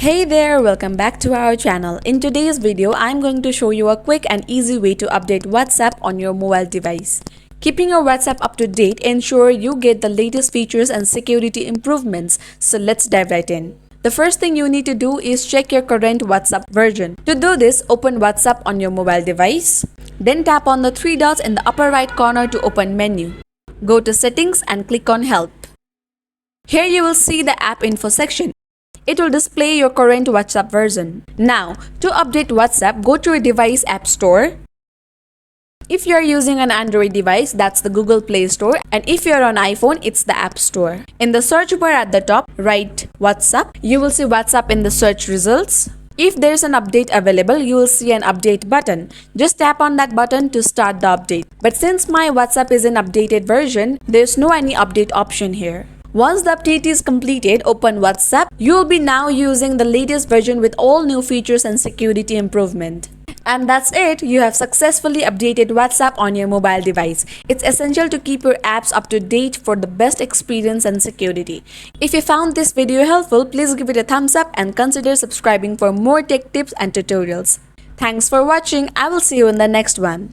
Hey there, welcome back to our channel. In today's video, I'm going to show you a quick and easy way to update WhatsApp on your mobile device. Keeping your WhatsApp up to date ensure you get the latest features and security improvements. So let's dive right in. The first thing you need to do is check your current WhatsApp version. To do this, open WhatsApp on your mobile device. Then tap on the three dots in the upper right corner to open menu. Go to settings and click on help. Here you will see the app info section. It will display your current WhatsApp version. Now, to update WhatsApp, go to your device App Store. If you are using an Android device, that's the Google Play Store, and if you are on iPhone, it's the App Store. In the search bar at the top, write WhatsApp. You will see WhatsApp in the search results. If there's an update available, you will see an update button. Just tap on that button to start the update. But since my WhatsApp is in updated version, there's no any update option here. Once the update is completed, open WhatsApp. You will be now using the latest version with all new features and security improvement. And that's it, you have successfully updated WhatsApp on your mobile device. It's essential to keep your apps up to date for the best experience and security. If you found this video helpful, please give it a thumbs up and consider subscribing for more tech tips and tutorials. Thanks for watching. I will see you in the next one.